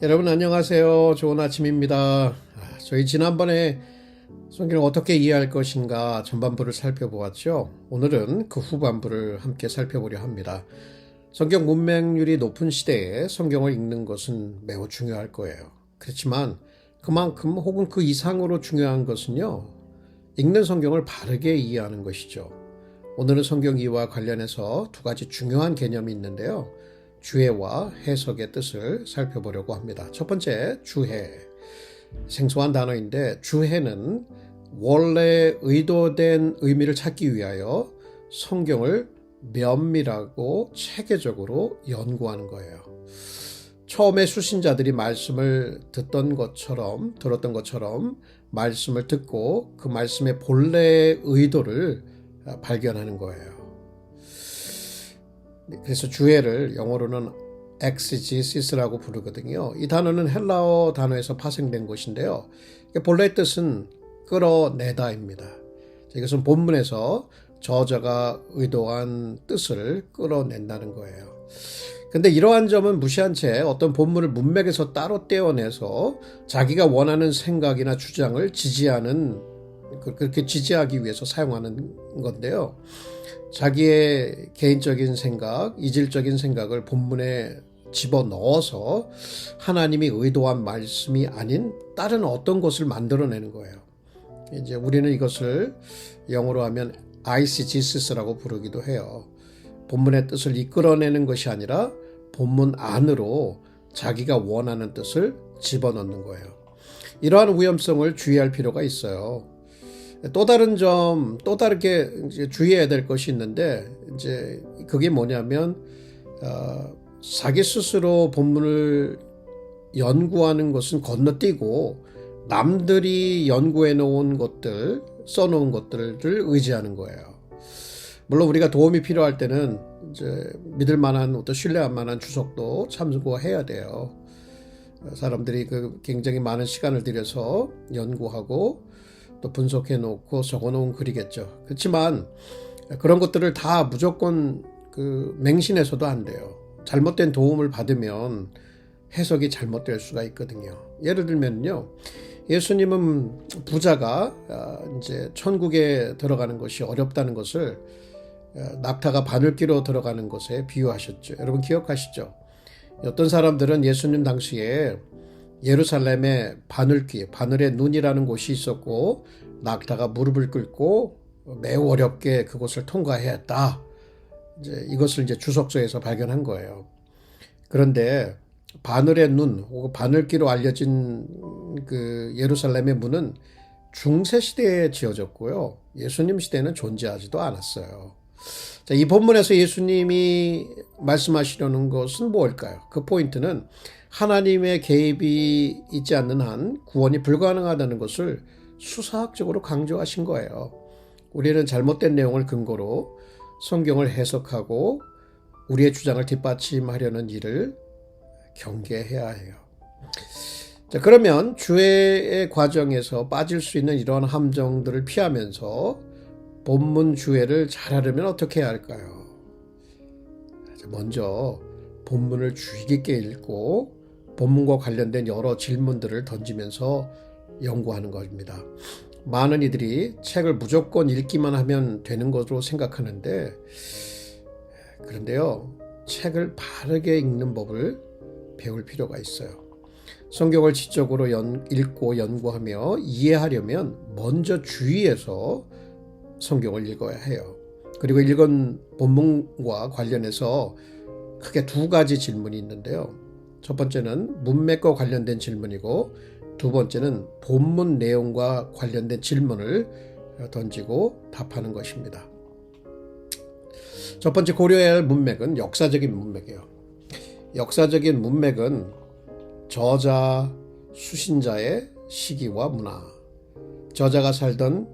여러분 안녕하세요. 좋은 아침입니다. 저희 지난번에 성경을 어떻게 이해할 것인가 전반부를 살펴보았죠. 오늘은 그 후반부를 함께 살펴보려 합니다. 성경 문맥률이 높은 시대에 성경을 읽는 것은 매우 중요할 거예요. 그렇지만 그만큼 혹은 그 이상으로 중요한 것은요, 읽는 성경을 바르게 이해하는 것이죠. 오늘은 성경 이해와 관련해서 두 가지 중요한 개념이 있는데요. 주해와 해석의 뜻을 살펴보려고 합니다. 첫 번째, 주해. 생소한 단어인데 주해는 원래 의도된 의미를 찾기 위하여 성경을 면밀하고 체계적으로 연구하는 거예요. 처음에 수신자들이 말씀을 들었던 것처럼 말씀을 듣고 그 말씀의 본래의 의도를 발견하는 거예요. 그래서 주해를 영어로는 exegesis라고 부르거든요. 이 단어는 헬라어 단어에서 파생된 것인데요. 본래 뜻은 끌어내다입니다. 이것은 본문에서 저자가 의도한 뜻을 끌어낸다는 거예요. 근데 이러한 점은 무시한 채 어떤 본문을 문맥에서 따로 떼어내서 자기가 원하는 생각이나 주장을 그렇게 지지하기 위해서 사용하는 건데요. 자기의 개인적인 생각, 이질적인 생각을 본문에 집어넣어서 하나님이 의도한 말씀이 아닌 다른 어떤 것을 만들어내는 거예요. 이제 우리는 이것을 영어로 하면 eisegesis라고 부르기도 해요. 본문의 뜻을 이끌어내는 것이 아니라 본문 안으로 자기가 원하는 뜻을 집어넣는 거예요. 이러한 위험성을 주의할 필요가 있어요. 또 다르게 주의해야 될 것이 있는데, 이제 그게 뭐냐면, 자기 스스로 본문을 연구하는 것은 건너뛰고 남들이 연구해 놓은 것들, 써놓은 것들을 의지하는 거예요. 물론 우리가 도움이 필요할 때는 이제 믿을 만한, 또 신뢰할 만한 주석도 참고해야 돼요. 사람들이 굉장히 많은 시간을 들여서 연구하고 또 분석해 놓고 적어 놓은 글이겠죠. 그렇지만 그런 것들을 다 무조건 맹신해서도 안 돼요. 잘못된 도움을 받으면 해석이 잘못될 수가 있거든요. 예를 들면요, 예수님은 부자가 이제 천국에 들어가는 것이 어렵다는 것을 낙타가 바늘귀로 들어가는 것에 비유하셨죠. 여러분 기억하시죠? 어떤 사람들은 예수님 당시에 예루살렘에 바늘의 눈이라는 곳이 있었고 낙타가 무릎을 꿇고 매우 어렵게 그곳을 통과해야 했다. 이것을 주석서에서 발견한 거예요. 그런데 바늘의 눈 혹은 바늘귀로 알려진 그 예루살렘의 문은 중세 시대에 지어졌고요. 예수님 시대에는 존재하지도 않았어요. 자, 이 본문에서 예수님이 말씀하시려는 것은 뭘까요? 그 포인트는 하나님의 개입이 있지 않는 한 구원이 불가능하다는 것을 수사학적으로 강조하신 거예요. 우리는 잘못된 내용을 근거로 성경을 해석하고 우리의 주장을 뒷받침하려는 일을 경계해야 해요. 자, 그러면 주해의 과정에서 빠질 수 있는 이러한 함정들을 피하면서 본문 주해를 잘하려면 어떻게 해야 할까요? 먼저 본문을 주의 깊게 읽고 본문과 관련된 여러 질문들을 던지면서 연구하는 것입니다. 많은 이들이 책을 무조건 읽기만 하면 되는 것으로 생각하는데, 그런데요, 책을 바르게 읽는 법을 배울 필요가 있어요. 성경을 지적으로 읽고 연구하며 이해하려면 먼저 주의해서 성경을 읽어야 해요. 그리고 읽은 본문과 관련해서 크게 두 가지 질문이 있는데요. 첫 번째는 문맥과 관련된 질문이고, 두 번째는 본문 내용과 관련된 질문을 던지고 답하는 것입니다. 첫 번째 고려해야 할 문맥은 역사적인 문맥이에요. 역사적인 문맥은 저자, 수신자의 시기와 문화, 저자가 살던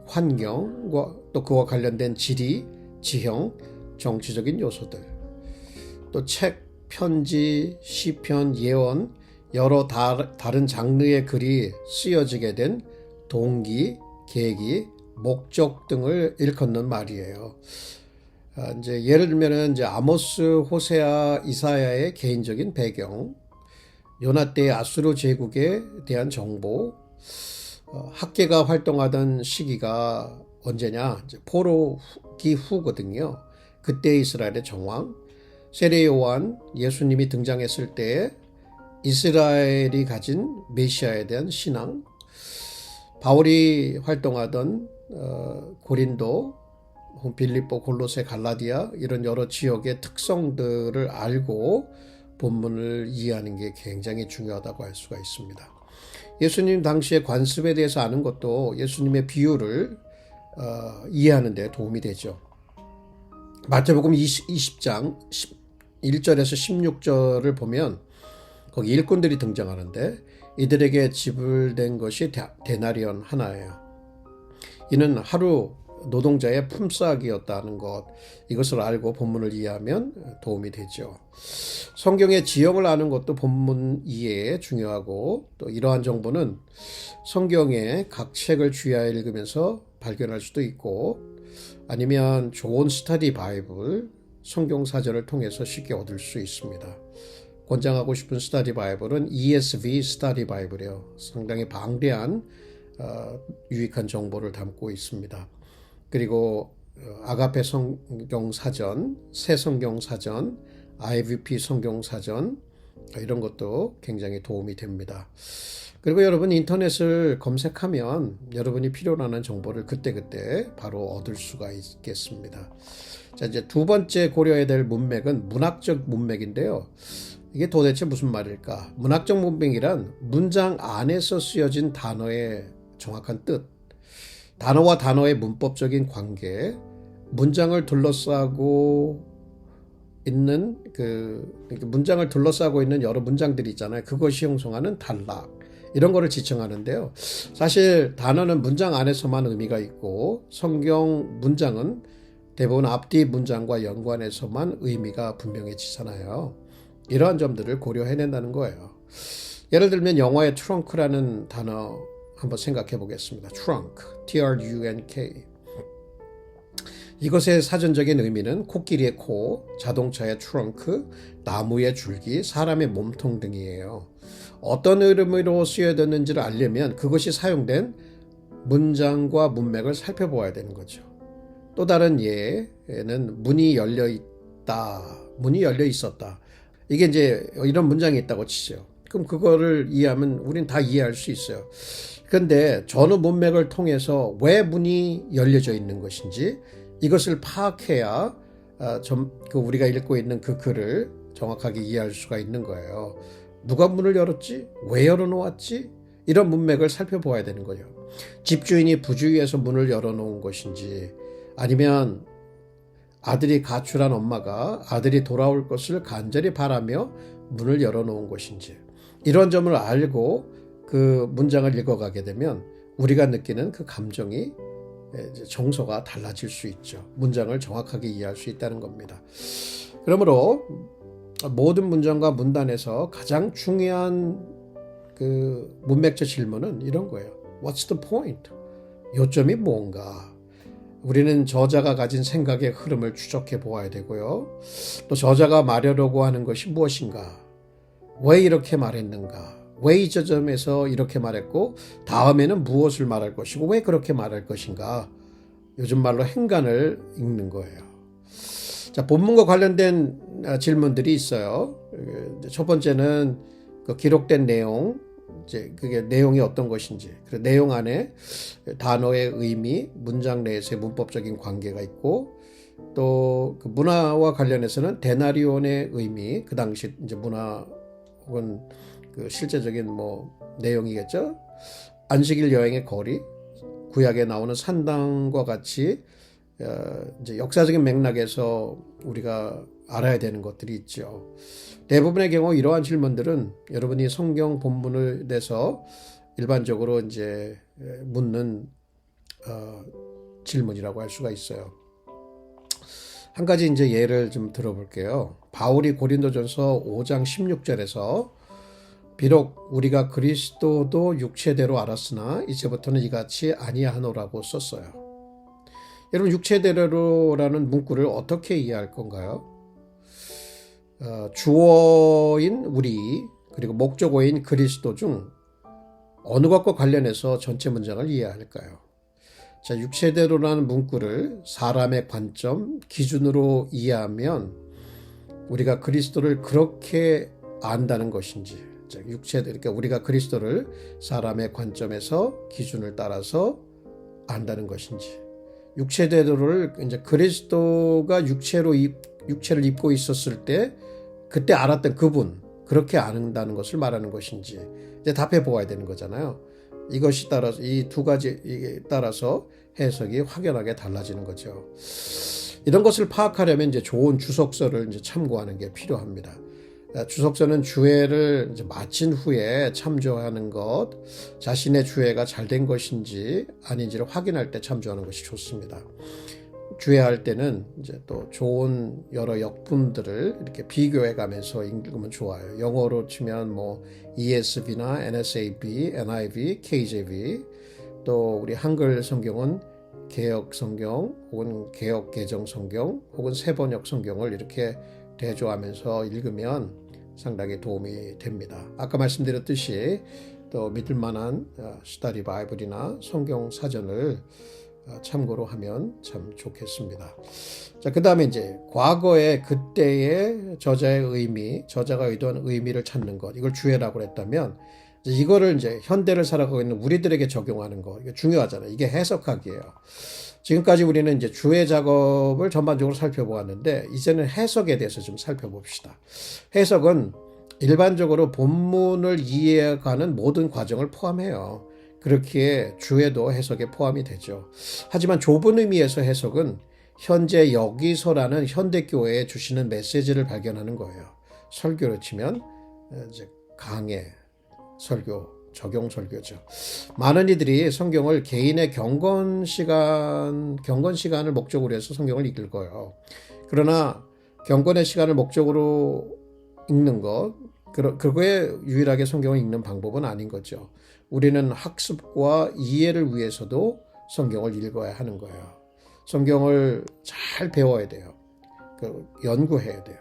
환경과 또 그와 관련된 지리, 지형, 정치적인 요소들, 또 책, 편지, 시편, 예언, 여러 다른 장르의 글이 쓰여지게 된 동기, 계기, 목적 등을 일컫는 말이에요. 예를 들면 아모스, 호세아, 이사야의 개인적인 배경, 요나 때의 아수르 제국에 대한 정보, 학계가 활동하던 시기가 언제냐? 이제 포로기 후거든요. 그때 이스라엘의 정황, 세례 요한 예수님이 등장했을 때 이스라엘이 가진 메시아에 대한 신앙, 바울이 활동하던 고린도, 빌립보, 골로새, 갈라디아 이런 여러 지역의 특성들을 알고 본문을 이해하는 게 굉장히 중요하다고 할 수가 있습니다. 예수님 당시의 관습에 대해서 아는 것도 예수님의 비유를 이해하는 데 도움이 되죠. 마태복음 20장 1절에서 16절을 보면 거기 일꾼들이 등장하는데 이들에게 지불된 것이 데나리온 하나예요. 이는 하루 노동자의 품삯이었다는 것, 이것을 알고 본문을 이해하면 도움이 되죠. 성경의 지형을 아는 것도 본문 이해에 중요하고 또 이러한 정보는 성경의 각 책을 주의하여 읽으면서 발견할 수도 있고 아니면 좋은 스터디 바이블, 성경 사전을 통해서 쉽게 얻을 수 있습니다. 권장하고 싶은 스터디 바이블은 ESV 스터디 바이블이에요. 상당히 방대한 유익한 정보를 담고 있습니다. 그리고 아가페 성경 사전, 새 성경 사전, IVP 성경 사전 이런 것도 굉장히 도움이 됩니다. 그리고 여러분 인터넷을 검색하면 여러분이 필요로 하는 정보를 그때그때 바로 얻을 수가 있겠습니다. 자, 이제 두 번째 고려해야 될 문맥은 문학적 문맥인데요. 이게 도대체 무슨 말일까? 문학적 문맥이란 문장 안에서 쓰여진 단어의 정확한 뜻, 단어와 단어의 문법적인 관계, 문장을 둘러싸고 있는 문장을 둘러싸고 있는 여러 문장들이 있잖아요. 그것이 형성하는 단락, 이런 거를 지칭하는데요. 사실 단어는 문장 안에서만 의미가 있고 성경 문장은 대부분 앞뒤 문장과 연관해서만 의미가 분명해지잖아요. 이러한 점들을 고려해낸다는 거예요. 예를 들면 영어의 trunk라는 단어 한번 생각해 보겠습니다. trunk, T-R-U-N-K. 이것의 사전적인 의미는 코끼리의 코, 자동차의 트렁크, 나무의 줄기, 사람의 몸통 등이에요. 어떤 의미로 쓰여졌는지를 알려면 그것이 사용된 문장과 문맥을 살펴보아야 되는 거죠. 또 다른 예는 문이 열려 있다, 문이 열려 있었다. 이게 이제 이런 문장이 있다고 치죠. 그럼 그거를 이해하면 우린 다 이해할 수 있어요. 그런데 전후 문맥을 통해서 왜 문이 열려져 있는 것인지 이것을 파악해야 우리가 읽고 있는 그 글을 정확하게 이해할 수가 있는 거예요. 누가 문을 열었지? 왜 열어놓았지? 이런 문맥을 살펴보아야 되는 거예요. 집주인이 부주의해서 문을 열어놓은 것인지 아니면 아들이 가출한 엄마가 아들이 돌아올 것을 간절히 바라며 문을 열어놓은 것인지 이런 점을 알고 그 문장을 읽어가게 되면 우리가 느끼는 그 감정이 정서가 달라질 수 있죠. 문장을 정확하게 이해할 수 있다는 겁니다. 그러므로 모든 문장과 문단에서 가장 중요한 그 문맥적 질문은 이런 거예요. What's the point? 요점이 뭔가? 우리는 저자가 가진 생각의 흐름을 추적해 보아야 되고요. 또 저자가 말하려고 하는 것이 무엇인가? 왜 이렇게 말했는가? 왜 이 지점에서 이렇게 말했고 다음에는 무엇을 말할 것이고 왜 그렇게 말할 것인가? 요즘 말로 행간을 읽는 거예요. 자, 본문과 관련된 질문들이 있어요. 첫 번째는 그 기록된 내용, 이제 그게 내용이 어떤 것인지, 그 내용 안에 단어의 의미, 문장 내에서의 문법적인 관계가 있고, 또 그 문화와 관련해서는 데나리온의 의미, 그 당시 이제 문화 혹은 그 실제적인 내용이겠죠. 안식일 여행의 거리, 구약에 나오는 산당과 같이 이제 역사적인 맥락에서 우리가 알아야 되는 것들이 있죠. 대부분의 경우 이러한 질문들은 여러분이 성경 본문을 내서 일반적으로 이제 묻는 질문이라고 할 수가 있어요. 한 가지 이제 예를 좀 들어볼게요. 바울이 고린도전서 5장 16절에서 비록 우리가 그리스도도 육체대로 알았으나 이제부터는 이같이 아니하노라고 썼어요. 여러분 육체대로라는 문구를 어떻게 이해할 건가요? 주어인 우리, 그리고 목적어인 그리스도 중 어느 것과 관련해서 전체 문장을 이해해야 할까요? 자, 육체대로라는 문구를 사람의 관점, 기준으로 이해하면 우리가 그리스도를 그렇게 안다는 것인지, 그러니까 우리가 그리스도를 사람의 관점에서 기준을 따라서 안다는 것인지, 육체대로를 이제 그리스도가 육체를 입고 있었을 때 그때 알았던 그분, 그렇게 안다는 것을 말하는 것인지 이제 답해 보아야 되는 거잖아요. 이것이 따라서 이 두 가지에 따라서 해석이 확연하게 달라지는 거죠. 이런 것을 파악하려면 이제 좋은 주석서를 이제 참고하는 게 필요합니다. 주석서는 주회를 이제 마친 후에 참조하는 것, 자신의 주회가 잘 된 것인지 아닌지를 확인할 때 참조하는 것이 좋습니다. 주회할 때는 이제 또 좋은 여러 역분들을 이렇게 비교해 가면서 읽으면 좋아요. 영어로 치면 뭐 ESV나 NSAB, NIV, KJV, 또 우리 한글 성경은 개역 성경 혹은 개역 개정 성경 혹은 새번역 성경을 이렇게 대조하면서 읽으면 상당히 도움이 됩니다. 아까 말씀드렸듯이 또 믿을 만한 스터디 바이블이나 성경 사전을 참고로 하면 참 좋겠습니다. 자, 그 다음에 이제 과거의 그때의 저자의 의미, 저자가 의도한 의미를 찾는 것, 이걸 주해라고 했다면 이거를 이제 현대를 살아가고 있는 우리들에게 적용하는 거, 이게 중요하잖아요. 이게 해석하기예요. 지금까지 우리는 이제 주해 작업을 전반적으로 살펴보았는데 이제는 해석에 대해서 좀 살펴봅시다. 해석은 일반적으로 본문을 이해해가는 모든 과정을 포함해요. 그렇기에 주해도 해석에 포함이 되죠. 하지만 좁은 의미에서 해석은 현재 여기서라는 현대교회에 주시는 메시지를 발견하는 거예요. 설교로 치면 이제 강해, 설교, 적용 설교죠. 많은 이들이 성경을 개인의 경건 시간을 목적으로 해서 성경을 읽어요. 그러나 경건의 시간을 목적으로 읽는 것, 그거에 유일하게 성경을 읽는 방법은 아닌 거죠. 우리는 학습과 이해를 위해서도 성경을 읽어야 하는 거예요. 성경을 잘 배워야 돼요. 연구해야 돼요.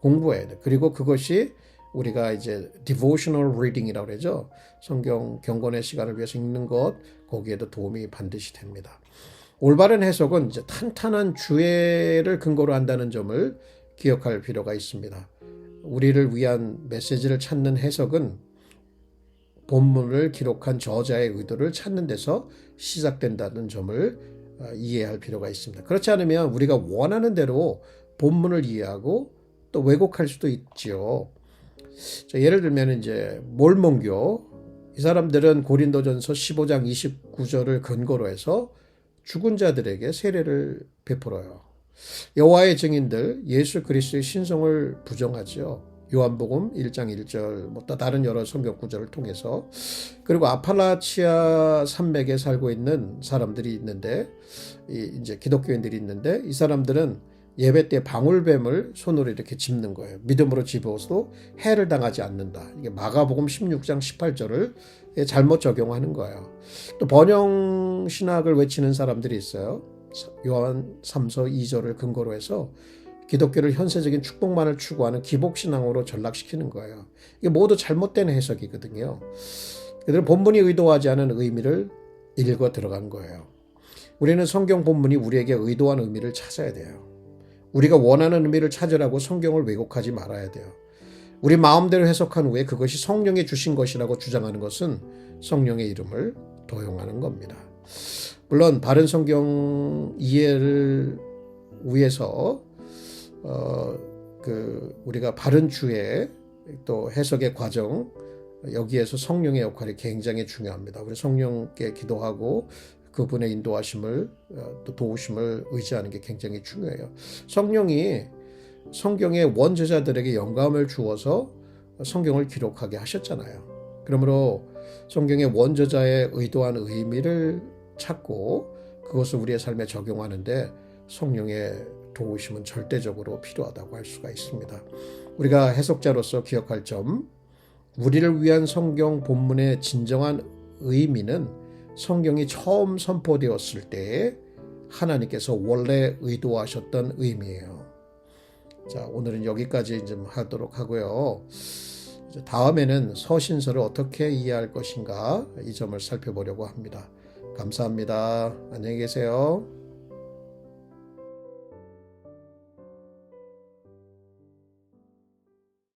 공부해야 돼요. 그리고 그것이 우리가 이제 devotional reading이라고 그러죠. 성경 경건의 시간을 위해서 읽는 것, 거기에도 도움이 반드시 됩니다. 올바른 해석은 이제 탄탄한 주해를 근거로 한다는 점을 기억할 필요가 있습니다. 우리를 위한 메시지를 찾는 해석은 본문을 기록한 저자의 의도를 찾는 데서 시작된다는 점을 이해할 필요가 있습니다. 그렇지 않으면 우리가 원하는 대로 본문을 이해하고 또 왜곡할 수도 있지요. 자, 예를 들면 이제 몰몬교, 이 사람들은 고린도전서 15장 29절을 근거로 해서 죽은 자들에게 세례를 베풀어요. 여호와의 증인들, 예수 그리스도의 신성을 부정하죠. 요한복음 1장 1절, 뭐 또 다른 여러 성경 구절을 통해서. 그리고 아팔라치아 산맥에 살고 있는 사람들이 있는데, 이제 기독교인들이 있는데, 이 사람들은 예배 때 방울뱀을 손으로 이렇게 짚는 거예요. 믿음으로 집어서도 해를 당하지 않는다. 이게 마가복음 16장 18절을 잘못 적용하는 거예요. 또 번영 신학을 외치는 사람들이 있어요. 요한 3서 2절을 근거로 해서 기독교를 현세적인 축복만을 추구하는 기복신앙으로 전락시키는 거예요. 이게 모두 잘못된 해석이거든요. 그들은 본문이 의도하지 않은 의미를 읽어 들어간 거예요. 우리는 성경 본문이 우리에게 의도한 의미를 찾아야 돼요. 우리가 원하는 의미를 찾으라고 성경을 왜곡하지 말아야 돼요. 우리 마음대로 해석한 후에 그것이 성령이 주신 것이라고 주장하는 것은 성령의 이름을 도용하는 겁니다. 물론 바른 성경 이해를 위해서 우리가 바른 주의 또 해석의 과정, 여기에서 성령의 역할이 굉장히 중요합니다. 우리 성령께 기도하고 그분의 인도하심을 또 도우심을 의지하는 게 굉장히 중요해요. 성령이 성경의 원저자들에게 영감을 주어서 성경을 기록하게 하셨잖아요. 그러므로 성경의 원저자의 의도한 의미를 찾고 그것을 우리의 삶에 적용하는데 성령의 도우심은 절대적으로 필요하다고 할 수가 있습니다. 우리가 해석자로서 기억할 점, 우리를 위한 성경 본문의 진정한 의미는 성경이 처음 선포되었을 때 하나님께서 원래 의도하셨던 의미예요. 자, 오늘은 여기까지 좀 하도록 하고요. 이제 다음에는 서신서를 어떻게 이해할 것인가 이 점을 살펴보려고 합니다. 감사합니다. 안녕히 계세요.